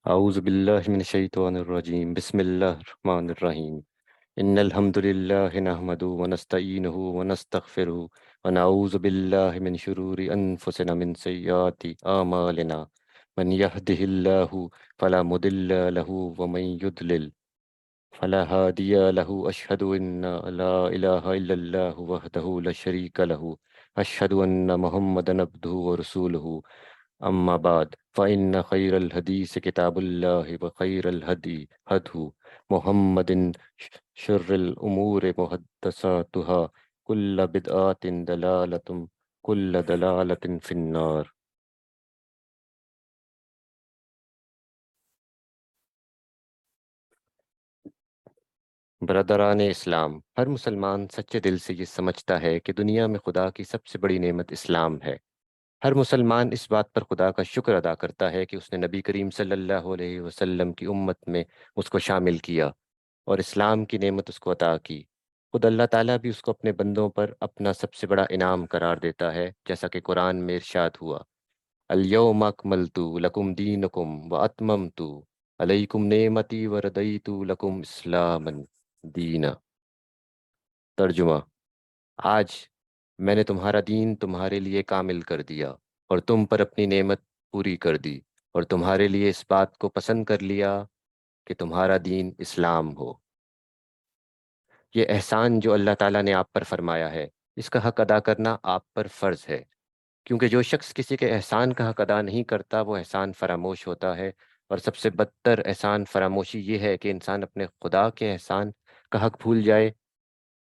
أعوذ بالله من الشيطان الرجيم بسم الله الرحمن الرحيم إن الحمد لله نحمده ونستعينه ونستغفره ونعوذ بالله من شرور أنفسنا من سيئات أعمالنا من يهده الله فلا مضل له ومن يضلل فلا هادي له أشهد أن لا إله إلا الله وحده لا شريك له أشهد أن محمدا عبده ورسوله أما بعد فإن خير الحديث كتاب الله وخير الهدي هدي محمد شر الأمور محدثاتها كل بدعة دلالة كل دلالة في النار۔ برادران اسلام، ہر مسلمان سچے دل سے یہ سمجھتا ہے کہ دنیا میں خدا کی سب سے بڑی نعمت اسلام ہے۔ ہر مسلمان اس بات پر خدا کا شکر ادا کرتا ہے کہ اس نے نبی کریم صلی اللہ علیہ وسلم کی امت میں اس کو شامل کیا اور اسلام کی نعمت اس کو عطا کی۔ خود اللہ تعالیٰ بھی اس کو اپنے بندوں پر اپنا سب سے بڑا انعام قرار دیتا ہے، جیسا کہ قرآن میں ارشاد ہوا، الیوم اکملت لکم دینکم واتممت علیکم نعمتی وردیت لکم اسلاما دینا۔ ترجمہ: آج میں نے تمہارا دین تمہارے لیے کامل کر دیا اور تم پر اپنی نعمت پوری کر دی اور تمہارے لیے اس بات کو پسند کر لیا کہ تمہارا دین اسلام ہو۔ یہ احسان جو اللہ تعالیٰ نے آپ پر فرمایا ہے، اس کا حق ادا کرنا آپ پر فرض ہے، کیونکہ جو شخص کسی کے احسان کا حق ادا نہیں کرتا وہ احسان فراموش ہوتا ہے، اور سب سے بدتر احسان فراموشی یہ ہے کہ انسان اپنے خدا کے احسان کا حق بھول جائے۔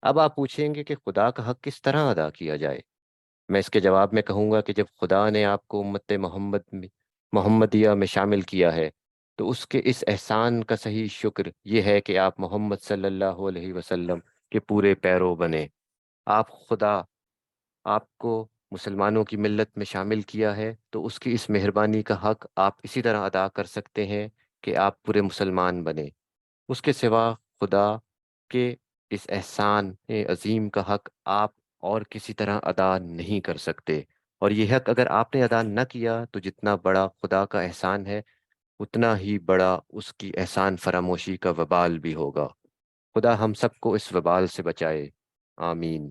اب آپ پوچھیں گے کہ خدا کا حق کس طرح ادا کیا جائے؟ میں اس کے جواب میں کہوں گا کہ جب خدا نے آپ کو امت محمدیہ میں شامل کیا ہے تو اس کے اس احسان کا صحیح شکر یہ ہے کہ آپ محمد صلی اللہ علیہ وسلم کے پورے پیرو بنے۔ آپ خدا آپ کو مسلمانوں کی ملت میں شامل کیا ہے تو اس کی اس مہربانی کا حق آپ اسی طرح ادا کر سکتے ہیں کہ آپ پورے مسلمان بنے۔ اس کے سوا خدا کے اس احسان عظیم کا حق آپ اور کسی طرح ادا نہیں کر سکتے، اور یہ حق اگر آپ نے ادا نہ کیا تو جتنا بڑا خدا کا احسان ہے اتنا ہی بڑا اس کی احسان فراموشی کا وبال بھی ہوگا۔ خدا ہم سب کو اس وبال سے بچائے، آمین۔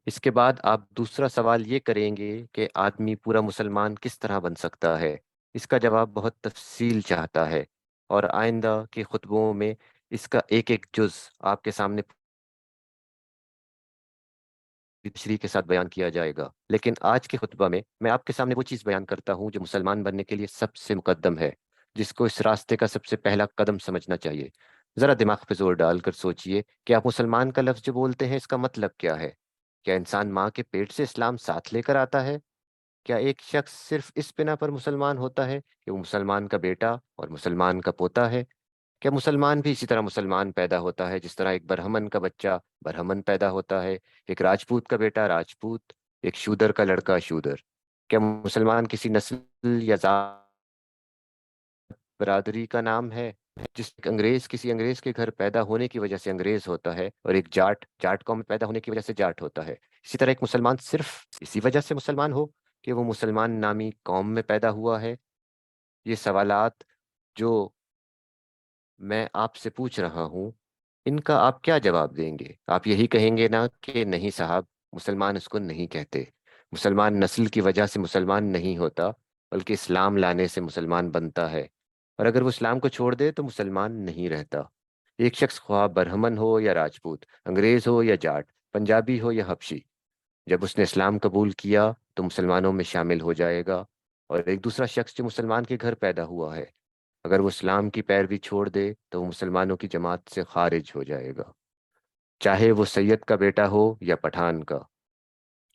اس کے بعد آپ دوسرا سوال یہ کریں گے کہ آدمی پورا مسلمان کس طرح بن سکتا ہے؟ اس کا جواب بہت تفصیل چاہتا ہے، اور آئندہ کے خطبوں میں اس کا ایک ایک جز آپ کے سامنے تشریح کے ساتھ بیان کیا جائے گا، لیکن آج کے خطبہ میں آپ کے سامنے وہ چیز بیان کرتا ہوں جو مسلمان بننے کے لیے سب سے مقدم ہے، جس کو اس راستے کا سب سے پہلا قدم سمجھنا چاہیے۔ ذرا دماغ پہ زور ڈال کر سوچئے کہ آپ مسلمان کا لفظ جو بولتے ہیں اس کا مطلب کیا ہے؟ کیا انسان ماں کے پیٹ سے اسلام ساتھ لے کر آتا ہے؟ کیا ایک شخص صرف اس بنا پر مسلمان ہوتا ہے کہ وہ مسلمان کا بیٹا اور مسلمان کا پوتا ہے؟ کیا مسلمان بھی اسی طرح مسلمان پیدا ہوتا ہے جس طرح ایک برہمن کا بچہ برہمن پیدا ہوتا ہے، ایک راجپوت کا بیٹا راجپوت، ایک شودر کا لڑکا شودر؟ کیا مسلمان کسی نسل یا ذات برادری کا نام ہے؟ جس انگریز کسی انگریز کے گھر پیدا ہونے کی وجہ سے انگریز ہوتا ہے، اور ایک جاٹ قوم میں پیدا ہونے کی وجہ سے جاٹ ہوتا ہے، اسی طرح ایک مسلمان صرف اسی وجہ سے مسلمان ہو کہ وہ مسلمان نامی قوم میں پیدا ہوا ہے؟ یہ سوالات جو میں آپ سے پوچھ رہا ہوں، ان کا آپ کیا جواب دیں گے؟ آپ یہی کہیں گے نا کہ نہیں صاحب، مسلمان اس کو نہیں کہتے، مسلمان نسل کی وجہ سے مسلمان نہیں ہوتا بلکہ اسلام لانے سے مسلمان بنتا ہے، اور اگر وہ اسلام کو چھوڑ دے تو مسلمان نہیں رہتا۔ ایک شخص خواہ برہمن ہو یا راجپوت، انگریز ہو یا جاٹ، پنجابی ہو یا حبشی، جب اس نے اسلام قبول کیا تو مسلمانوں میں شامل ہو جائے گا، اور ایک دوسرا شخص جو مسلمان کے گھر پیدا ہوا ہے، اگر وہ اسلام کی پیروی چھوڑ دے تو وہ مسلمانوں کی جماعت سے خارج ہو جائے گا، چاہے وہ سید کا بیٹا ہو یا پٹھان کا۔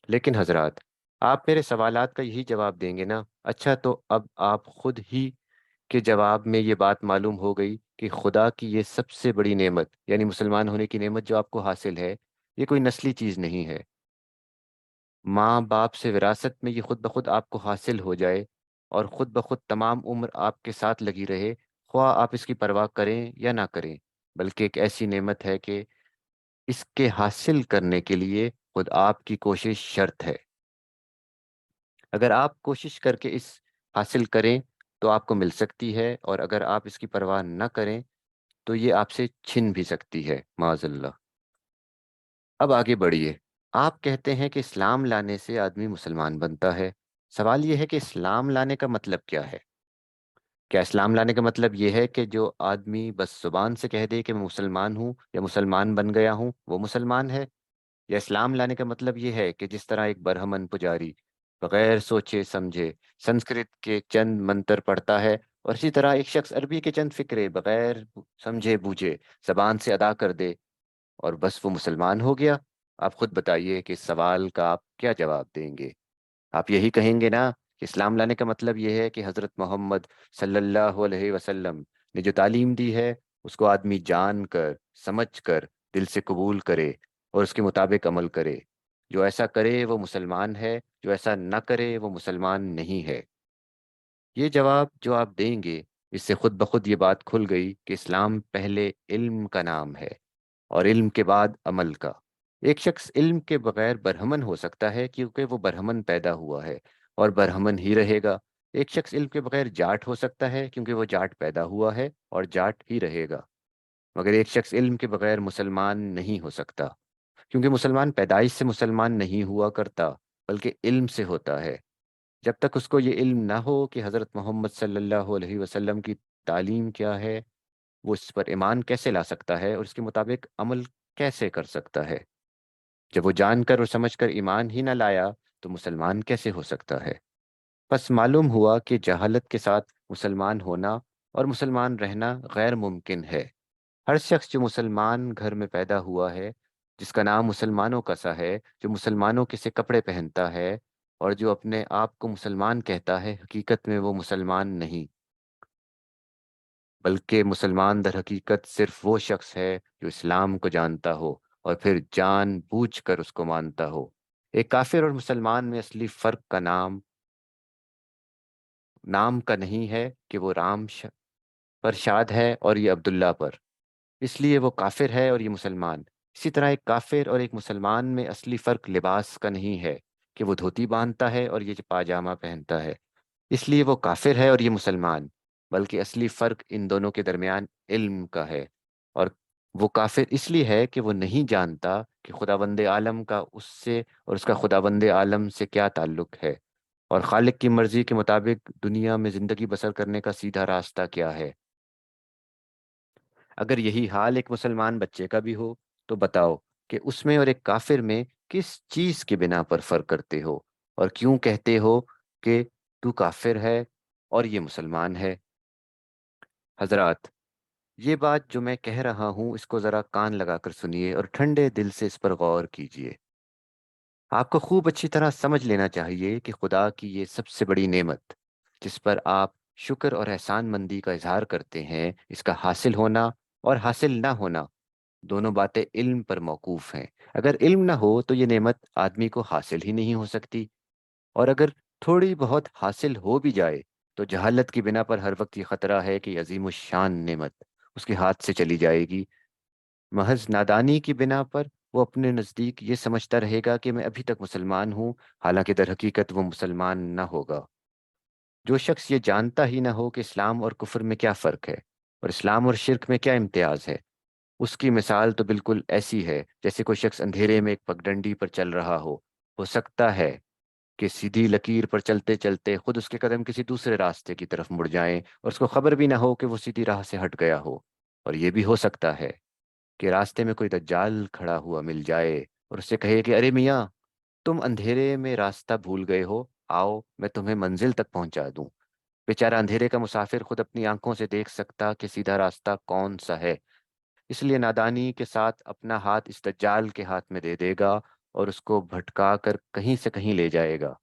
لیکن حضرات، آپ میرے سوالات کا یہی جواب دیں گے نا؟ اچھا، تو اب آپ خود ہی کے جواب میں یہ بات معلوم ہو گئی کہ خدا کی یہ سب سے بڑی نعمت یعنی مسلمان ہونے کی نعمت جو آپ کو حاصل ہے، یہ کوئی نسلی چیز نہیں ہے۔ ماں باپ سے وراثت میں یہ خود بخود آپ کو حاصل ہو جائے اور خود بخود تمام عمر آپ کے ساتھ لگی رہے، خواہ آپ اس کی پرواہ کریں یا نہ کریں، بلکہ ایک ایسی نعمت ہے کہ اس کے حاصل کرنے کے لیے خود آپ کی کوشش شرط ہے۔ اگر آپ کوشش کر کے اس حاصل کریں تو آپ کو مل سکتی ہے، اور اگر آپ اس کی پرواہ نہ کریں تو یہ آپ سے چھن بھی سکتی ہے معاذ اللہ۔ اب آگے بڑھیے۔ آپ کہتے ہیں کہ اسلام لانے سے آدمی مسلمان بنتا ہے۔ سوال یہ ہے کہ اسلام لانے کا مطلب کیا ہے؟ کیا اسلام لانے کا مطلب یہ ہے کہ جو آدمی بس زبان سے کہہ دے کہ میں مسلمان ہوں یا مسلمان بن گیا ہوں وہ مسلمان ہے؟ یا اسلام لانے کا مطلب یہ ہے کہ جس طرح ایک برہمن پجاری بغیر سوچے سمجھے سنسکرت کے چند منتر پڑھتا ہے، اور اسی طرح ایک شخص عربی کے چند فقرے بغیر سمجھے بوجھے زبان سے ادا کر دے اور بس وہ مسلمان ہو گیا؟ آپ خود بتائیے کہ اس سوال کا آپ کیا جواب دیں گے؟ آپ یہی کہیں گے نا کہ اسلام لانے کا مطلب یہ ہے کہ حضرت محمد صلی اللہ علیہ وسلم نے جو تعلیم دی ہے اس کو آدمی جان کر سمجھ کر دل سے قبول کرے اور اس کے مطابق عمل کرے۔ جو ایسا کرے وہ مسلمان ہے، جو ایسا نہ کرے وہ مسلمان نہیں ہے۔ یہ جواب جو آپ دیں گے، اس سے خود بخود یہ بات کھل گئی کہ اسلام پہلے علم کا نام ہے اور علم کے بعد عمل کا۔ ایک شخص علم کے بغیر برہمن ہو سکتا ہے کیونکہ وہ برہمن پیدا ہوا ہے اور برہمن ہی رہے گا۔ ایک شخص علم کے بغیر جاٹ ہو سکتا ہے کیونکہ وہ جاٹ پیدا ہوا ہے اور جاٹ ہی رہے گا، مگر ایک شخص علم کے بغیر مسلمان نہیں ہو سکتا، کیونکہ مسلمان پیدائش سے مسلمان نہیں ہوا کرتا بلکہ علم سے ہوتا ہے۔ جب تک اس کو یہ علم نہ ہو کہ حضرت محمد صلی اللہ علیہ وسلم کی تعلیم کیا ہے، وہ اس پر ایمان کیسے لا سکتا ہے اور اس کے مطابق عمل کیسے کر سکتا ہے؟ جب وہ جان کر اور سمجھ کر ایمان ہی نہ لایا تو مسلمان کیسے ہو سکتا ہے؟ بس معلوم ہوا کہ جہالت کے ساتھ مسلمان ہونا اور مسلمان رہنا غیر ممکن ہے۔ ہر شخص جو مسلمان گھر میں پیدا ہوا ہے، جس کا نام مسلمانوں کا سا ہے، جو مسلمانوں کے سے کپڑے پہنتا ہے اور جو اپنے آپ کو مسلمان کہتا ہے، حقیقت میں وہ مسلمان نہیں، بلکہ مسلمان در حقیقت صرف وہ شخص ہے جو اسلام کو جانتا ہو اور پھر جان بوجھ کر اس کو مانتا ہو۔ ایک کافر اور مسلمان میں اصلی فرق کا نام کا نہیں ہے کہ وہ پر شاد ہے اور یہ عبداللہ پر، اس لیے وہ کافر ہے اور یہ مسلمان۔ اسی طرح ایک کافر اور ایک مسلمان میں اصلی فرق لباس کا نہیں ہے کہ وہ دھوتی باندھتا ہے اور یہ پاجامہ پہنتا ہے، اس لیے وہ کافر ہے اور یہ مسلمان، بلکہ اصلی فرق ان دونوں کے درمیان علم کا ہے۔ اور وہ کافر اس لیے ہے کہ وہ نہیں جانتا کہ خداوند عالم کا اس سے اور اس کا خداوند عالم سے کیا تعلق ہے، اور خالق کی مرضی کے مطابق دنیا میں زندگی بسر کرنے کا سیدھا راستہ کیا ہے۔ اگر یہی حال ایک مسلمان بچے کا بھی ہو تو بتاؤ کہ اس میں اور ایک کافر میں کس چیز کی بنا پر فرق کرتے ہو، اور کیوں کہتے ہو کہ تو کافر ہے اور یہ مسلمان ہے؟ حضرات، یہ بات جو میں کہہ رہا ہوں اس کو ذرا کان لگا کر سنیے اور ٹھنڈے دل سے اس پر غور کیجیے۔ آپ کو خوب اچھی طرح سمجھ لینا چاہیے کہ خدا کی یہ سب سے بڑی نعمت جس پر آپ شکر اور احسان مندی کا اظہار کرتے ہیں، اس کا حاصل ہونا اور حاصل نہ ہونا دونوں باتیں علم پر موقوف ہیں۔ اگر علم نہ ہو تو یہ نعمت آدمی کو حاصل ہی نہیں ہو سکتی، اور اگر تھوڑی بہت حاصل ہو بھی جائے تو جہالت کی بنا پر ہر وقت یہ خطرہ ہے کہ یہ عظیم الشان نعمت اس کے ہاتھ سے چلی جائے گی۔ محض نادانی کی بنا پر وہ اپنے نزدیک یہ سمجھتا رہے گا کہ میں ابھی تک مسلمان ہوں، حالانکہ در حقیقت وہ مسلمان نہ ہوگا۔ جو شخص یہ جانتا ہی نہ ہو کہ اسلام اور کفر میں کیا فرق ہے اور اسلام اور شرک میں کیا امتیاز ہے، اس کی مثال تو بالکل ایسی ہے جیسے کوئی شخص اندھیرے میں ایک پگڈنڈی پر چل رہا ہو سکتا ہے کہ سیدھی لکیر پر چلتے چلتے خود اس کے قدم کسی دوسرے راستے کی طرف مڑ جائیں اور اس کو خبر بھی نہ ہو کہ وہ سیدھی راہ سے ہٹ گیا ہو۔ اور یہ بھی ہو سکتا ہے کہ راستے میں کوئی دجال کھڑا ہوا مل جائے اور اس سے کہے کہ ارے میاں، تم اندھیرے میں راستہ بھول گئے ہو، آؤ میں تمہیں منزل تک پہنچا دوں۔ بیچارہ اندھیرے کا مسافر خود اپنی آنکھوں سے دیکھ سکتا کہ سیدھا راستہ کون سا ہے، اس لیے نادانی کے ساتھ اپنا ہاتھ اس دجال کے ہاتھ میں دے دے گا اور اس کو بھٹکا کر کہیں سے کہیں لے جائے گا۔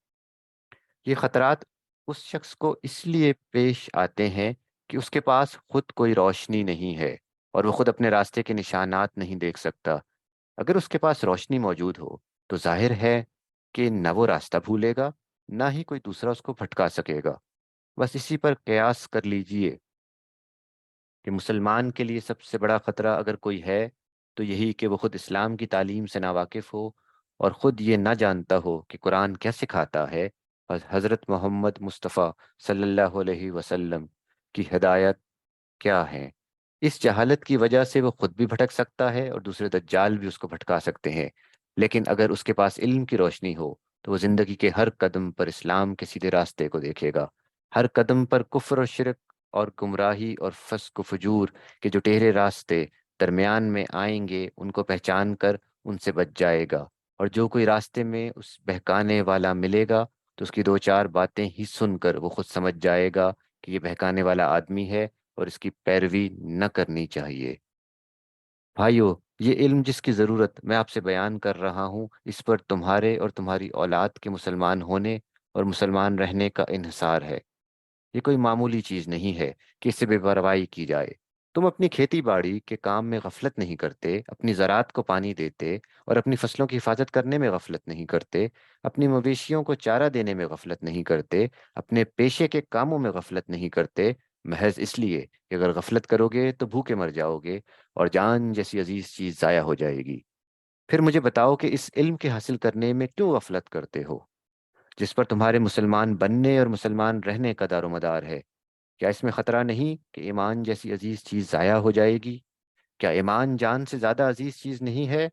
یہ خطرات اس شخص کو اس لیے پیش آتے ہیں کہ اس کے پاس خود کوئی روشنی نہیں ہے اور وہ خود اپنے راستے کے نشانات نہیں دیکھ سکتا۔ اگر اس کے پاس روشنی موجود ہو تو ظاہر ہے کہ نہ وہ راستہ بھولے گا، نہ ہی کوئی دوسرا اس کو بھٹکا سکے گا۔ بس اسی پر قیاس کر لیجئے کہ مسلمان کے لیے سب سے بڑا خطرہ اگر کوئی ہے تو یہی کہ وہ خود اسلام کی تعلیم سے ناواقف ہو اور خود یہ نہ جانتا ہو کہ قرآن کیا سکھاتا ہے حضرت محمد مصطفیٰ صلی اللہ علیہ وسلم کی ہدایت کیا ہیں۔ اس جہالت کی وجہ سے وہ خود بھی بھٹک سکتا ہے اور دوسرے دجال بھی اس کو بھٹکا سکتے ہیں، لیکن اگر اس کے پاس علم کی روشنی ہو تو وہ زندگی کے ہر قدم پر اسلام کے سیدھے راستے کو دیکھے گا، ہر قدم پر کفر و شرک اور گمراہی اور فسق و فجور کے جو ٹیڑھے راستے درمیان میں آئیں گے ان کو پہچان کر ان سے بچ جائے گا، اور جو کوئی راستے میں اس بہکانے والا ملے گا تو اس کی دو چار باتیں ہی سن کر وہ خود سمجھ جائے گا کہ یہ بہکانے والا آدمی ہے اور اس کی پیروی نہ کرنی چاہیے۔ بھائیو، یہ علم جس کی ضرورت میں آپ سے بیان کر رہا ہوں، اس پر تمہارے اور تمہاری اولاد کے مسلمان ہونے اور مسلمان رہنے کا انحصار ہے۔ یہ کوئی معمولی چیز نہیں ہے کہ اس سے بے پرواہی کی جائے۔ تم اپنی کھیتی باڑی کے کام میں غفلت نہیں کرتے، اپنی زراعت کو پانی دیتے اور اپنی فصلوں کی حفاظت کرنے میں غفلت نہیں کرتے، اپنی مویشیوں کو چارہ دینے میں غفلت نہیں کرتے، اپنے پیشے کے کاموں میں غفلت نہیں کرتے، محض اس لیے کہ اگر غفلت کرو گے تو بھوکے مر جاؤ گے اور جان جیسی عزیز چیز ضائع ہو جائے گی۔ پھر مجھے بتاؤ کہ اس علم کے حاصل کرنے میں کیوں غفلت کرتے ہو جس پر تمہارے مسلمان بننے اور مسلمان رہنے کا دار و مدار ہے؟ کیا اس میں خطرہ نہیں کہ ایمان جیسی عزیز چیز ضائع ہو جائے گی؟ کیا ایمان جان سے زیادہ عزیز چیز نہیں ہے؟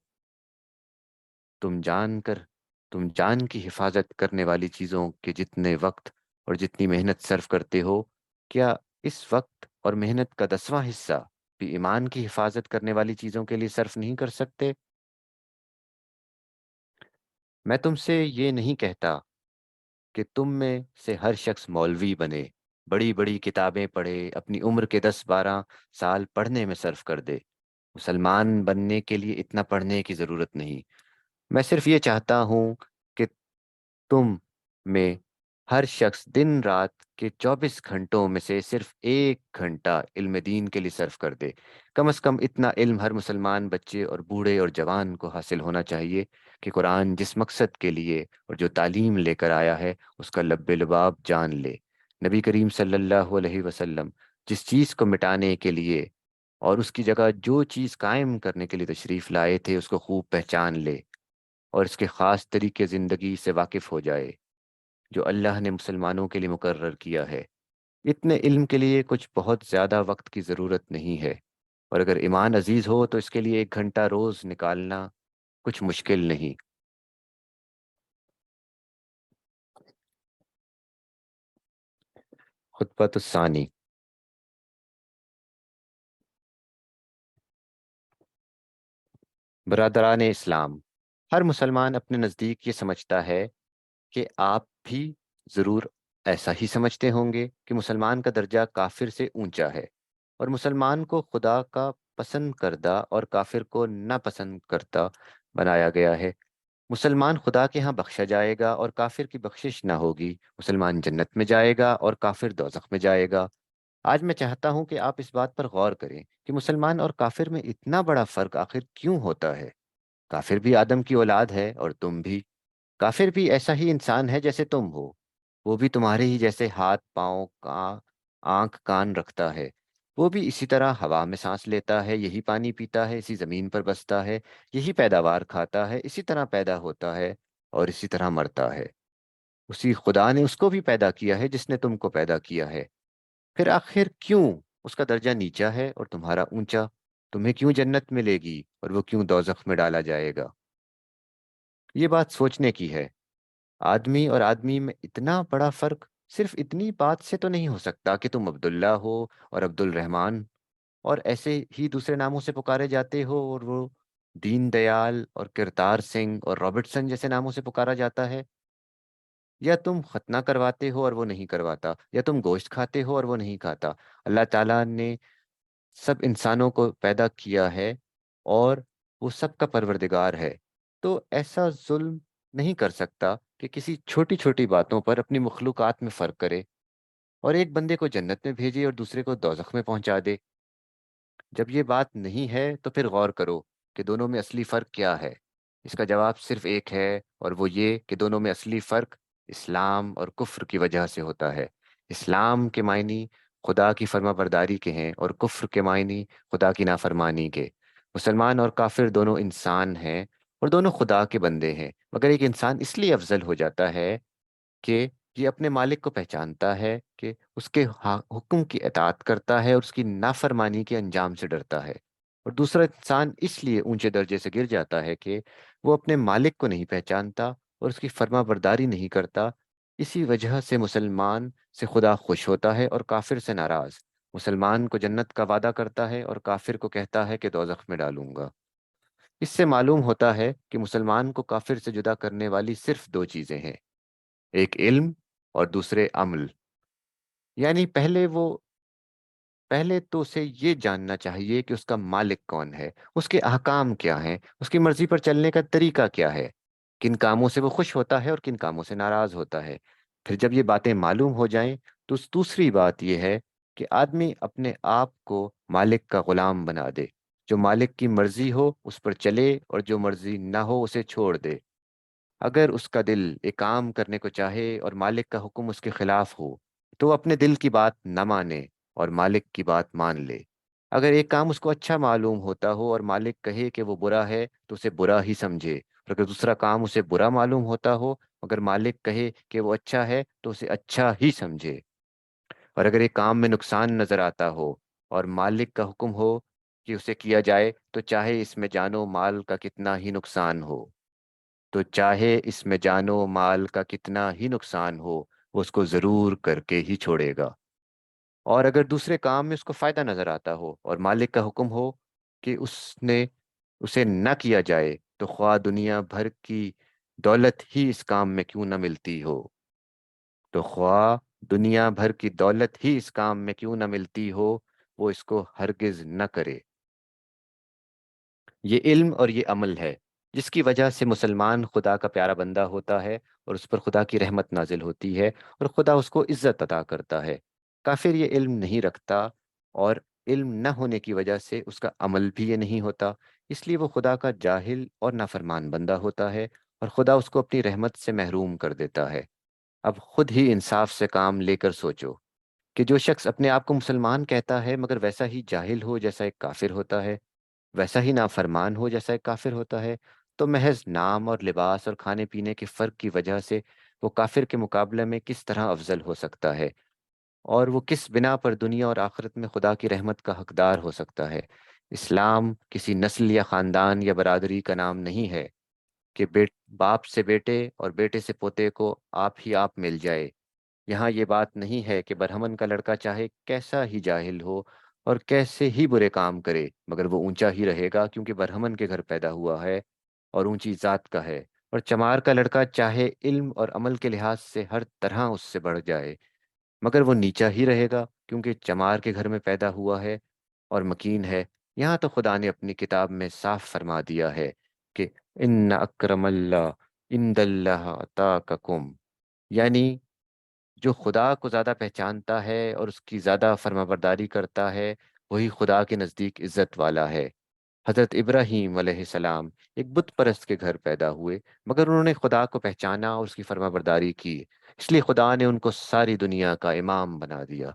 تم جان کر تم جان کی حفاظت کرنے والی چیزوں کے جتنے وقت اور جتنی محنت صرف کرتے ہو، کیا اس وقت اور محنت کا 10واں حصہ بھی ایمان کی حفاظت کرنے والی چیزوں کے لیے صرف نہیں کر سکتے؟ میں تم سے یہ نہیں کہتا کہ تم میں سے ہر شخص مولوی بنے، بڑی بڑی کتابیں پڑھے، اپنی عمر کے 10 12 سال پڑھنے میں صرف کر دے۔ مسلمان بننے کے لیے اتنا پڑھنے کی ضرورت نہیں۔ میں صرف یہ چاہتا ہوں کہ تم میں ہر شخص دن رات کے 24 گھنٹوں میں سے صرف 1 گھنٹہ علم دین کے لیے صرف کر دے۔ کم از کم اتنا علم ہر مسلمان بچے اور بوڑھے اور جوان کو حاصل ہونا چاہیے کہ قرآن جس مقصد کے لیے اور جو تعلیم لے کر آیا ہے اس کا لب لباب جان لے۔ نبی کریم صلی اللہ علیہ وسلم جس چیز کو مٹانے کے لیے اور اس کی جگہ جو چیز قائم کرنے کے لیے تشریف لائے تھے اس کو خوب پہچان لے اور اس کے خاص طریقے زندگی سے واقف ہو جائے جو اللہ نے مسلمانوں کے لیے مقرر کیا ہے۔ اتنے علم کے لیے کچھ بہت زیادہ وقت کی ضرورت نہیں ہے، اور اگر ایمان عزیز ہو تو اس کے لیے 1 گھنٹہ روز نکالنا کچھ مشکل نہیں۔ خطبۃ الثانی۔ برادران اسلام، ہر مسلمان اپنے نزدیک یہ سمجھتا ہے کہ آپ بھی ضرور ایسا ہی سمجھتے ہوں گے کہ مسلمان کا درجہ کافر سے اونچا ہے، اور مسلمان کو خدا کا پسند کردہ اور کافر کو ناپسند کرتا بنایا گیا ہے۔ مسلمان خدا کے ہاں بخشا جائے گا اور کافر کی بخشش نہ ہوگی۔ مسلمان جنت میں جائے گا اور کافر دوزخ میں جائے گا۔ آج میں چاہتا ہوں کہ آپ اس بات پر غور کریں کہ مسلمان اور کافر میں اتنا بڑا فرق آخر کیوں ہوتا ہے؟ کافر بھی آدم کی اولاد ہے اور تم بھی۔ کافر بھی ایسا ہی انسان ہے جیسے تم ہو، وہ بھی تمہارے ہی جیسے ہاتھ پاؤں آنکھ کان رکھتا ہے، وہ بھی اسی طرح ہوا میں سانس لیتا ہے، یہی پانی پیتا ہے، اسی زمین پر بستا ہے، یہی پیداوار کھاتا ہے، اسی طرح پیدا ہوتا ہے اور اسی طرح مرتا ہے۔ اسی خدا نے اس کو بھی پیدا کیا ہے جس نے تم کو پیدا کیا ہے۔ پھر آخر کیوں اس کا درجہ نیچا ہے اور تمہارا اونچا؟ تمہیں کیوں جنت ملے گی اور وہ کیوں دوزخ میں ڈالا جائے گا؟ یہ بات سوچنے کی ہے۔ آدمی اور آدمی میں اتنا بڑا فرق صرف اتنی بات سے تو نہیں ہو سکتا کہ تم عبداللہ ہو اور عبد الرحمن اور ایسے ہی دوسرے ناموں سے پکارے جاتے ہو، اور وہ دین دیال اور کرتار سنگھ اور رابرٹسن جیسے ناموں سے پکارا جاتا ہے۔ یا تم ختنہ کرواتے ہو اور وہ نہیں کرواتا، یا تم گوشت کھاتے ہو اور وہ نہیں کھاتا۔ اللہ تعالیٰ نے سب انسانوں کو پیدا کیا ہے اور وہ سب کا پروردگار ہے، تو ایسا ظلم نہیں کر سکتا کہ کسی چھوٹی چھوٹی باتوں پر اپنی مخلوقات میں فرق کرے اور ایک بندے کو جنت میں بھیجے اور دوسرے کو دوزخ میں پہنچا دے۔ جب یہ بات نہیں ہے تو پھر غور کرو کہ دونوں میں اصلی فرق کیا ہے۔ اس کا جواب صرف ایک ہے، اور وہ یہ کہ دونوں میں اصلی فرق اسلام اور کفر کی وجہ سے ہوتا ہے۔ اسلام کے معنی خدا کی فرما برداری کے ہیں اور کفر کے معنی خدا کی نافرمانی کے۔ مسلمان اور کافر دونوں انسان ہیں اور دونوں خدا کے بندے ہیں، مگر ایک انسان اس لیے افضل ہو جاتا ہے کہ یہ اپنے مالک کو پہچانتا ہے کہ اس کے حکم کی اطاعت کرتا ہے اور اس کی نافرمانی کے انجام سے ڈرتا ہے۔ اور دوسرا انسان اس لیے اونچے درجے سے گر جاتا ہے کہ وہ اپنے مالک کو نہیں پہچانتا اور اس کی فرما برداری نہیں کرتا۔ اسی وجہ سے مسلمان سے خدا خوش ہوتا ہے اور کافر سے ناراض، مسلمان کو جنت کا وعدہ کرتا ہے اور کافر کو کہتا ہے کہ دوزخ میں ڈالوں گا۔ اس سے معلوم ہوتا ہے کہ مسلمان کو کافر سے جدا کرنے والی صرف دو چیزیں ہیں، ایک علم اور دوسرے عمل۔ یعنی پہلے تو اسے یہ جاننا چاہیے کہ اس کا مالک کون ہے، اس کے احکام کیا ہیں، اس کی مرضی پر چلنے کا طریقہ کیا ہے، کن کاموں سے وہ خوش ہوتا ہے اور کن کاموں سے ناراض ہوتا ہے۔ پھر جب یہ باتیں معلوم ہو جائیں تو دوسری بات یہ ہے کہ آدمی اپنے آپ کو مالک کا غلام بنا دے، جو مالک کی مرضی ہو اس پر چلے اور جو مرضی نہ ہو اسے چھوڑ دے۔ اگر اس کا دل ایک کام کرنے کو چاہے اور مالک کا حکم اس کے خلاف ہو تو وہ اپنے دل کی بات نہ مانے اور مالک کی بات مان لے۔ اگر ایک کام اس کو اچھا معلوم ہوتا ہو اور مالک کہے کہ وہ برا ہے تو اسے برا ہی سمجھے، اور اگر دوسرا کام اسے برا معلوم ہوتا ہو اگر مالک کہے کہ وہ اچھا ہے تو اسے اچھا ہی سمجھے۔ اور اگر ایک کام میں نقصان نظر آتا ہو اور مالک کا حکم ہو کہ اسے کیا جائے تو چاہے اس میں جان و مال کا کتنا ہی نقصان ہو، کتنا ہی نقصان ہو، وہ اس کو ضرور کر کے ہی چھوڑے گا۔ اور اگر دوسرے کام میں اس کو فائدہ نظر آتا ہو اور مالک کا حکم ہو کہ نے اسے نہ کیا جائے تو خواہ دنیا بھر کی دولت ہی اس کام میں کیوں نہ ملتی ہو، وہ اس کو ہرگز نہ کرے۔ یہ علم اور یہ عمل ہے جس کی وجہ سے مسلمان خدا کا پیارا بندہ ہوتا ہے اور اس پر خدا کی رحمت نازل ہوتی ہے اور خدا اس کو عزت عطا کرتا ہے۔ کافر یہ علم نہیں رکھتا اور علم نہ ہونے کی وجہ سے اس کا عمل بھی یہ نہیں ہوتا، اس لیے وہ خدا کا جاہل اور نافرمان بندہ ہوتا ہے اور خدا اس کو اپنی رحمت سے محروم کر دیتا ہے۔ اب خود ہی انصاف سے کام لے کر سوچو کہ جو شخص اپنے آپ کو مسلمان کہتا ہے مگر ویسا ہی جاہل ہو جیسا ایک کافر ہوتا ہے، ویسا ہی نافرمان ہو جیسا ایک کافر ہوتا ہے، تو محض نام اور لباس اور کھانے پینے کے فرق کی وجہ سے وہ کافر کے مقابلے میں کس طرح افضل ہو سکتا ہے، اور وہ کس بنا پر دنیا اور آخرت میں خدا کی رحمت کا حقدار ہو سکتا ہے۔ اسلام کسی نسل یا خاندان یا برادری کا نام نہیں ہے کہ باپ سے بیٹے اور بیٹے سے پوتے کو آپ ہی آپ مل جائے۔ یہاں یہ بات نہیں ہے کہ برہمن کا لڑکا چاہے کیسا ہی جاہل ہو اور کیسے ہی برے کام کرے مگر وہ اونچا ہی رہے گا کیونکہ برہمن کے گھر پیدا ہوا ہے اور اونچی ذات کا ہے، اور چمار کا لڑکا چاہے علم اور عمل کے لحاظ سے ہر طرح اس سے بڑھ جائے مگر وہ نیچا ہی رہے گا کیونکہ چمار کے گھر میں پیدا ہوا ہے اور مکین ہے۔ یہاں تو خدا نے اپنی کتاب میں صاف فرما دیا ہے کہ ان اکرم اللہ عند اللہ اتقاکم، یعنی جو خدا کو زیادہ پہچانتا ہے اور اس کی زیادہ فرما برداری کرتا ہے وہی خدا کے نزدیک عزت والا ہے۔ حضرت ابراہیم علیہ السلام ایک بت پرست کے گھر پیدا ہوئے مگر انہوں نے خدا کو پہچانا اور اس کی فرما برداری کی، اس لیے خدا نے ان کو ساری دنیا کا امام بنا دیا۔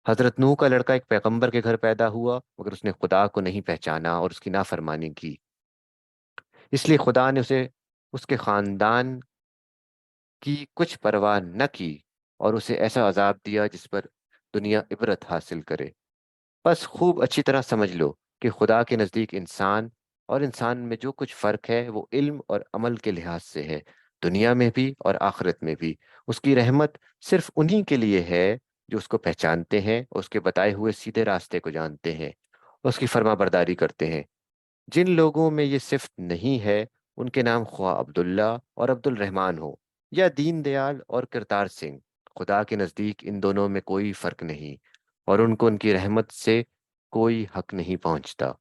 حضرت نوح کا لڑکا ایک پیغمبر کے گھر پیدا ہوا مگر اس نے خدا کو نہیں پہچانا اور اس کی نافرمانی کی، اس لیے خدا نے اس کے خاندان کی کچھ پرواہ نہ کی اور اسے ایسا عذاب دیا جس پر دنیا عبرت حاصل کرے۔ بس خوب اچھی طرح سمجھ لو کہ خدا کے نزدیک انسان اور انسان میں جو کچھ فرق ہے وہ علم اور عمل کے لحاظ سے ہے، دنیا میں بھی اور آخرت میں بھی۔ اس کی رحمت صرف انہی کے لیے ہے جو اس کو پہچانتے ہیں اور اس کے بتائے ہوئے سیدھے راستے کو جانتے ہیں اور اس کی فرما برداری کرتے ہیں۔ جن لوگوں میں یہ صفت نہیں ہے ان کے نام خواہ عبداللہ اور عبد الرحمن ہو یا دین دیال اور کرتار سنگھ، خدا کے نزدیک ان دونوں میں کوئی فرق نہیں اور ان کو ان کی رحمت سے کوئی حق نہیں پہنچتا۔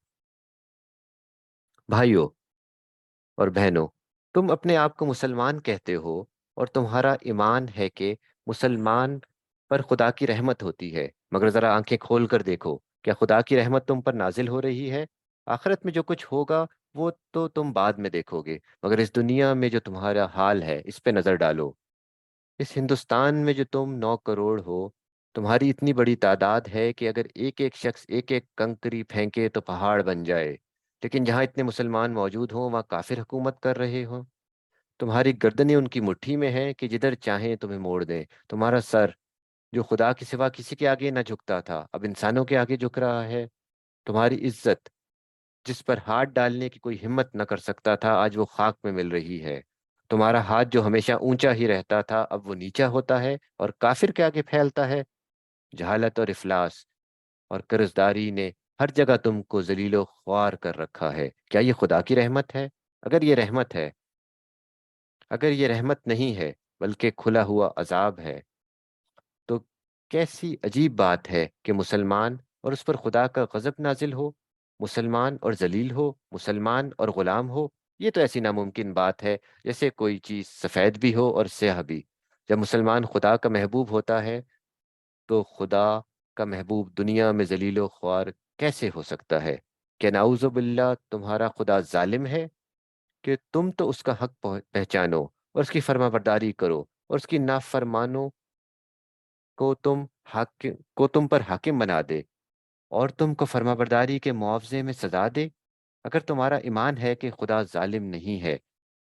بھائیو اور بہنوں، تم اپنے آپ کو مسلمان کہتے ہو اور تمہارا ایمان ہے کہ مسلمان پر خدا کی رحمت ہوتی ہے، مگر ذرا آنکھیں کھول کر دیکھو، کیا خدا کی رحمت تم پر نازل ہو رہی ہے؟ آخرت میں جو کچھ ہوگا وہ تو تم بعد میں دیکھو گے، مگر اس دنیا میں جو تمہارا حال ہے اس پہ نظر ڈالو۔ اس ہندوستان میں جو تم 9 کروڑ ہو، تمہاری اتنی بڑی تعداد ہے کہ اگر ایک ایک شخص ایک ایک کنکری پھینکے تو پہاڑ بن جائے، لیکن جہاں اتنے مسلمان موجود ہوں وہاں کافر حکومت کر رہے ہوں۔ تمہاری گردنیں ان کی مٹھی میں ہیں کہ جدھر چاہیں تمہیں موڑ دیں۔ تمہارا سر جو خدا کے سوا کسی کے آگے نہ جھکتا تھا اب انسانوں کے آگے جھک رہا ہے۔ تمہاری عزت جس پر ہاتھ ڈالنے کی کوئی ہمت نہ کر سکتا تھا آج وہ خاک میں مل رہی ہے۔ تمہارا ہاتھ جو ہمیشہ اونچا ہی رہتا تھا اب وہ نیچا ہوتا ہے اور کافر کے آگے پھیلتا ہے۔ جہالت اور افلاس اور قرضداری نے ہر جگہ تم کو ذلیل و خوار کر رکھا ہے۔ کیا یہ خدا کی رحمت ہے؟ اگر یہ رحمت ہے، اگر یہ رحمت نہیں ہے بلکہ کھلا ہوا عذاب ہے، تو کیسی عجیب بات ہے کہ مسلمان اور اس پر خدا کا غضب نازل ہو، مسلمان اور ذلیل ہو، مسلمان اور غلام ہو۔ یہ تو ایسی ناممکن بات ہے جیسے کوئی چیز سفید بھی ہو اور سیاہ بھی۔ جب مسلمان خدا کا محبوب ہوتا ہے تو خدا کا محبوب دنیا میں ذلیل و خوار کیسے ہو سکتا ہے؟ کہ نعوذ باللہ تمہارا خدا ظالم ہے کہ تم تو اس کا حق پہچانو اور اس کی فرما برداری کرو اور اس کی نافرمانوں کو تم پر حاکم بنا دے اور تم کو فرما برداری کے معاوضے میں سزا دے۔ اگر تمہارا ایمان ہے کہ خدا ظالم نہیں ہے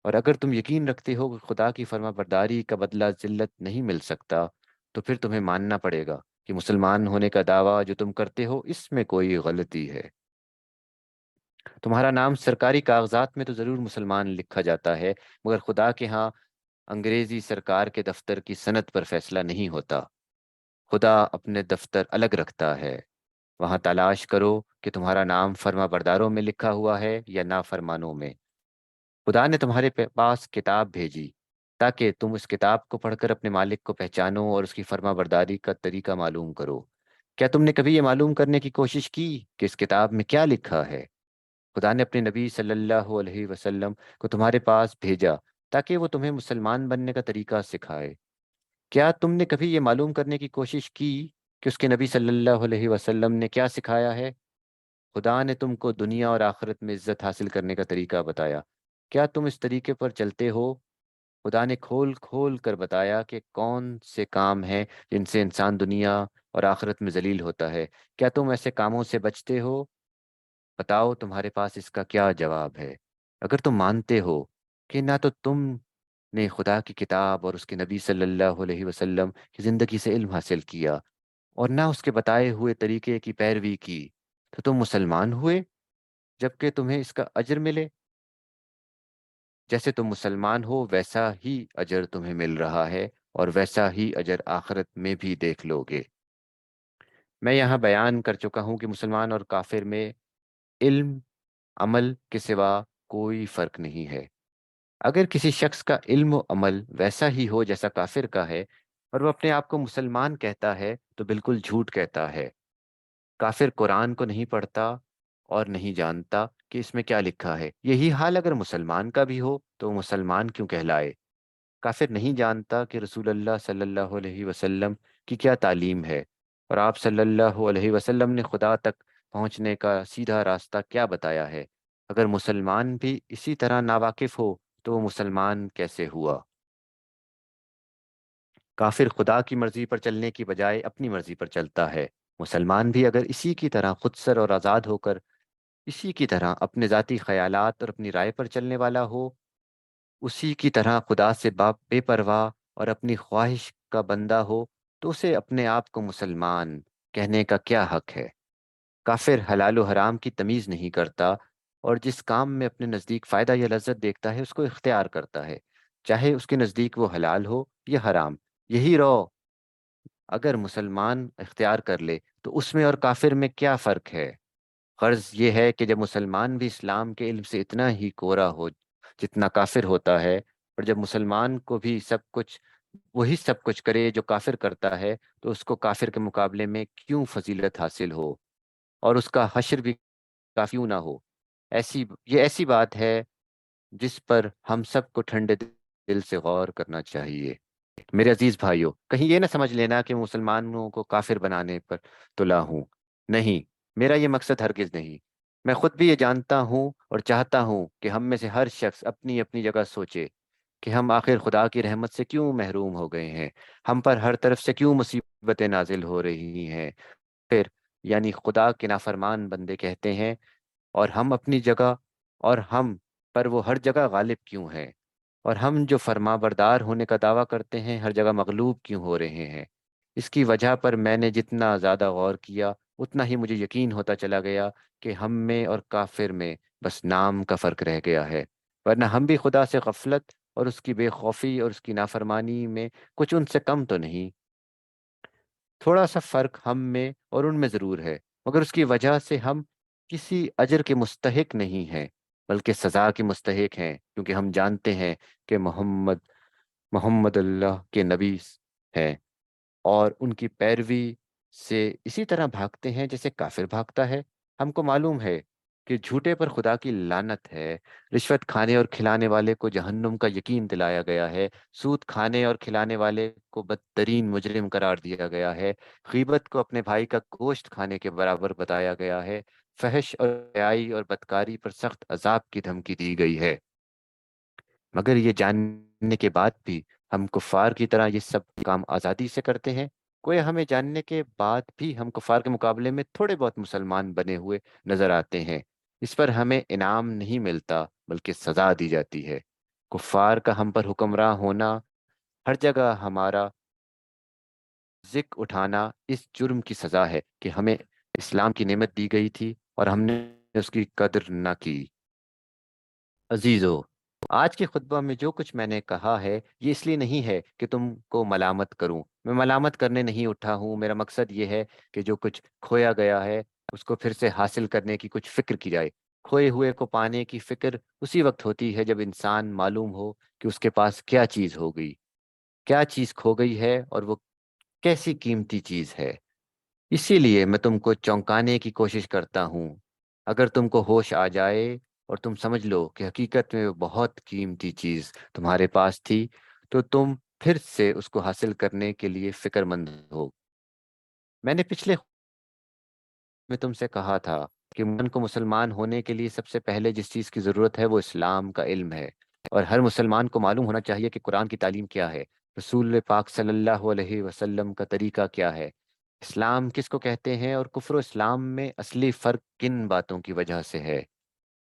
اور اگر تم یقین رکھتے ہو کہ خدا کی فرما برداری کا بدلہ ذلت نہیں مل سکتا، تو پھر تمہیں ماننا پڑے گا کہ مسلمان ہونے کا دعویٰ جو تم کرتے ہو اس میں کوئی غلطی ہے۔ تمہارا نام سرکاری کاغذات میں تو ضرور مسلمان لکھا جاتا ہے، مگر خدا کے ہاں انگریزی سرکار کے دفتر کی سند پر فیصلہ نہیں ہوتا۔ خدا اپنے دفتر الگ رکھتا ہے۔ وہاں تلاش کرو کہ تمہارا نام فرما برداروں میں لکھا ہوا ہے یا نافرمانوں میں۔ خدا نے تمہارے پاس کتاب بھیجی تاکہ تم اس کتاب کو پڑھ کر اپنے مالک کو پہچانو اور اس کی فرما برداری کا طریقہ معلوم کرو۔ کیا تم نے کبھی یہ معلوم کرنے کی کوشش کی کہ اس کتاب میں کیا لکھا ہے؟ خدا نے اپنے نبی صلی اللہ علیہ وسلم کو تمہارے پاس بھیجا تاکہ وہ تمہیں مسلمان بننے کا طریقہ سکھائے۔ کیا تم نے کبھی یہ معلوم کرنے کی کوشش کی کہ اس کے نبی صلی اللہ علیہ وسلم نے کیا سکھایا ہے؟ خدا نے تم کو دنیا اور آخرت میں عزت حاصل کرنے کا طریقہ بتایا۔ کیا تم اس طریقے پر چلتے ہو؟ خدا نے کھول کھول کر بتایا کہ کون سے کام ہیں جن سے انسان دنیا اور آخرت میں ذلیل ہوتا ہے۔ کیا تم ایسے کاموں سے بچتے ہو؟ بتاؤ تمہارے پاس اس کا کیا جواب ہے؟ اگر تم مانتے ہو کہ نہ تو تم نے خدا کی کتاب اور اس کے نبی صلی اللہ علیہ وسلم کی زندگی سے علم حاصل کیا اور نہ اس کے بتائے ہوئے طریقے کی پیروی کی، تو تم مسلمان ہوئے جبکہ تمہیں اس کا اجر ملے؟ جیسے تم مسلمان ہو ویسا ہی اجر تمہیں مل رہا ہے اور ویسا ہی اجر آخرت میں بھی دیکھ لو گے۔ میں یہاں بیان کر چکا ہوں کہ مسلمان اور کافر میں علم عمل کے سوا کوئی فرق نہیں ہے۔ اگر کسی شخص کا علم و عمل ویسا ہی ہو جیسا کافر کا ہے اور وہ اپنے آپ کو مسلمان کہتا ہے تو بالکل جھوٹ کہتا ہے۔ کافر قرآن کو نہیں پڑھتا اور نہیں جانتا کہ اس میں کیا لکھا ہے۔ یہی حال اگر مسلمان کا بھی ہو تو وہ مسلمان کیوں کہلائے؟ کافر نہیں جانتا کہ رسول اللہ صلی اللہ علیہ وسلم کی کیا تعلیم ہے اور آپ صلی اللہ علیہ وسلم نے خدا تک پہنچنے کا سیدھا راستہ کیا بتایا ہے۔ اگر مسلمان بھی اسی طرح ناواقف ہو تو وہ مسلمان کیسے ہوا؟ کافر خدا کی مرضی پر چلنے کی بجائے اپنی مرضی پر چلتا ہے۔ مسلمان بھی اگر اسی کی طرح خود سر اور آزاد ہو کر اسی کی طرح اپنے ذاتی خیالات اور اپنی رائے پر چلنے والا ہو، اسی کی طرح خدا سے بے پرواہ اور اپنی خواہش کا بندہ ہو، تو اسے اپنے آپ کو مسلمان کہنے کا کیا حق ہے؟ کافر حلال و حرام کی تمیز نہیں کرتا اور جس کام میں اپنے نزدیک فائدہ یا لذت دیکھتا ہے اس کو اختیار کرتا ہے، چاہے اس کے نزدیک وہ حلال ہو یا حرام۔ یہی رو اگر مسلمان اختیار کر لے تو اس میں اور کافر میں کیا فرق ہے؟ غرض یہ ہے کہ جب مسلمان بھی اسلام کے علم سے اتنا ہی کورا ہو جتنا کافر ہوتا ہے، اور جب مسلمان کو بھی سب کچھ کرے جو کافر کرتا ہے، تو اس کو کافر کے مقابلے میں کیوں فضیلت حاصل ہو اور اس کا حشر بھی کافی کیوں نہ ہو؟ یہ ایسی بات ہے جس پر ہم سب کو ٹھنڈے دل سے غور کرنا چاہیے۔ میرے عزیز بھائیوں، کہیں یہ نہ سمجھ لینا کہ مسلمانوں کو کافر بنانے پر تلا ہوں۔ نہیں، میرا یہ مقصد ہرگز نہیں۔ میں خود بھی یہ جانتا ہوں اور چاہتا ہوں کہ ہم میں سے ہر شخص اپنی اپنی جگہ سوچے کہ ہم آخر خدا کی رحمت سے کیوں محروم ہو گئے ہیں، ہم پر ہر طرف سے کیوں مصیبتیں نازل ہو رہی ہیں، پھر یعنی خدا کے نافرمان بندے کہتے ہیں، اور ہم اپنی جگہ اور ہم پر وہ ہر جگہ غالب کیوں ہیں، اور ہم جو فرما بردار ہونے کا دعویٰ کرتے ہیں ہر جگہ مغلوب کیوں ہو رہے ہیں؟ اس کی وجہ پر میں نے جتنا زیادہ غور کیا اتنا ہی مجھے یقین ہوتا چلا گیا کہ ہم میں اور کافر میں بس نام کا فرق رہ گیا ہے، ورنہ ہم بھی خدا سے غفلت اور اس کی بے خوفی اور اس کی نافرمانی میں کچھ ان سے کم تو نہیں۔ تھوڑا سا فرق ہم میں اور ان میں ضرور ہے، مگر اس کی وجہ سے ہم کسی اجر کے مستحق نہیں ہیں بلکہ سزا کے مستحق ہیں، کیونکہ ہم جانتے ہیں کہ محمد اللہ کے نبی ہیں اور ان کی پیروی سے اسی طرح بھاگتے ہیں جیسے کافر بھاگتا ہے۔ ہم کو معلوم ہے کہ جھوٹے پر خدا کی لعنت ہے، رشوت کھانے اور کھلانے والے کو جہنم کا یقین دلایا گیا ہے، سود کھانے اور کھلانے والے کو بدترین مجرم قرار دیا گیا ہے، غیبت کو اپنے بھائی کا گوشت کھانے کے برابر بتایا گیا ہے، فحش اور حیائی اور بدکاری پر سخت عذاب کی دھمکی دی گئی ہے۔ مگر یہ جاننے کے بعد بھی ہم کفار کی طرح یہ سب کام آزادی سے کرتے ہیں۔ کوئی ہمیں جاننے کے بعد بھی ہم کفار کے مقابلے میں تھوڑے بہت مسلمان بنے ہوئے نظر آتے ہیں۔ اس پر ہمیں انعام نہیں ملتا بلکہ سزا دی جاتی ہے۔ کفار کا ہم پر حکمراں ہونا، ہر جگہ ہمارا ذکر اٹھانا اس جرم کی سزا ہے کہ ہمیں اسلام کی نعمت دی گئی تھی اور ہم نے اس کی قدر نہ کی۔ عزیزو، آج کے خطبہ میں جو کچھ میں نے کہا ہے یہ اس لیے نہیں ہے کہ تم کو ملامت کروں، میں ملامت کرنے نہیں اٹھا ہوں۔ میرا مقصد یہ ہے کہ جو کچھ کھویا گیا ہے اس کو پھر سے حاصل کرنے کی کچھ فکر کی جائے۔ کھوئے ہوئے کو پانے کی فکر اسی وقت ہوتی ہے جب انسان معلوم ہو کہ اس کے پاس کیا چیز ہو گئی، کیا چیز کھو گئی ہے اور وہ کیسی قیمتی چیز ہے۔ اسی لیے میں تم کو چونکانے کی کوشش کرتا ہوں۔ اگر تم کو ہوش آ جائے اور تم سمجھ لو کہ حقیقت میں وہ بہت قیمتی چیز تمہارے پاس تھی تو تم پھر سے اس کو حاصل کرنے کے لیے فکر مند ہو۔ میں نے پچھلے میں تم سے کہا تھا کہ من کو مسلمان ہونے کے لیے سب سے پہلے جس چیز کی ضرورت ہے وہ اسلام کا علم ہے، اور ہر مسلمان کو معلوم ہونا چاہیے کہ قرآن کی تعلیم کیا ہے، رسول پاک صلی اللہ علیہ وسلم کا طریقہ کیا ہے، اسلام کس کو کہتے ہیں، اور کفر و اسلام میں اصلی فرق کن باتوں کی وجہ سے ہے۔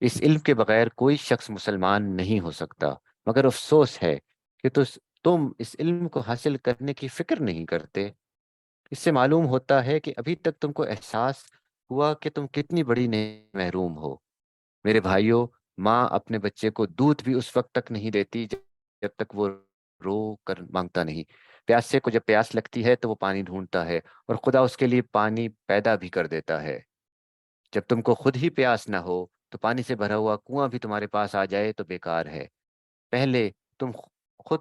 اس علم کے بغیر کوئی شخص مسلمان نہیں ہو سکتا، مگر افسوس ہے کہ تم اس علم کو حاصل کرنے کی فکر نہیں کرتے۔ اس سے معلوم ہوتا ہے کہ ابھی تک تم کو احساس ہوا کہ تم کتنی بڑی محروم ہو۔ میرے بھائیوں، ماں اپنے بچے کو دودھ بھی اس وقت تک نہیں دیتی جب تک وہ رو کر مانگتا نہیں۔ پیاسے کو جب پیاس لگتی ہے تو وہ پانی ڈھونڈتا ہے اور خدا اس کے لیے پانی پیدا بھی کر دیتا ہے۔ جب تم کو خود ہی پیاس نہ ہو تو پانی سے بھرا ہوا کنواں بھی تمہارے پاس آ جائے تو بیکار ہے۔ پہلے تم خود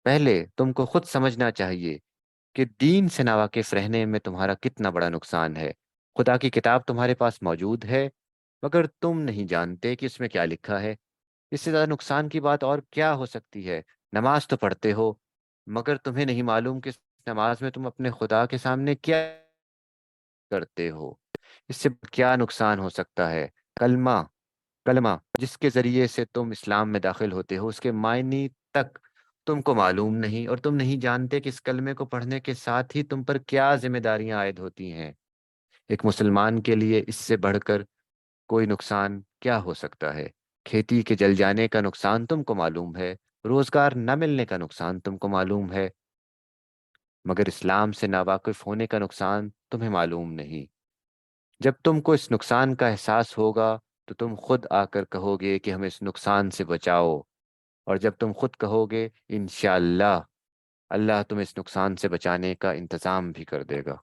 پہلے تم کو خود سمجھنا چاہیے کہ دین سے ناواقف رہنے میں تمہارا کتنا بڑا نقصان ہے۔ خدا کی کتاب تمہارے پاس موجود ہے مگر تم نہیں جانتے کہ اس میں کیا لکھا ہے۔ اس سے زیادہ نقصان کی بات اور کیا ہو سکتی ہے؟ نماز تو پڑھتے ہو مگر تمہیں نہیں معلوم کہ اس نماز میں تم اپنے خدا کے سامنے کیا کرتے ہو۔ اس سے کیا نقصان ہو سکتا ہے؟ کلمہ کلمہ جس کے ذریعے سے تم اسلام میں داخل ہوتے ہو اس کے معنی تک تم کو معلوم نہیں، اور تم نہیں جانتے کہ اس کلمے کو پڑھنے کے ساتھ ہی تم پر کیا ذمہ داریاں عائد ہوتی ہیں۔ ایک مسلمان کے لیے اس سے بڑھ کر کوئی نقصان کیا ہو سکتا ہے؟ کھیتی کے جل جانے کا نقصان تم کو معلوم ہے، روزگار نہ ملنے کا نقصان تم کو معلوم ہے، مگر اسلام سے ناواقف ہونے کا نقصان تمہیں معلوم نہیں۔ جب تم کو اس نقصان کا احساس ہوگا تو تم خود آ کر کہو گے کہ ہمیں اس نقصان سے بچاؤ، اور جب تم خود کہو گے انشاءاللہ اللہ تمہیں اس نقصان سے بچانے کا انتظام بھی کر دے گا۔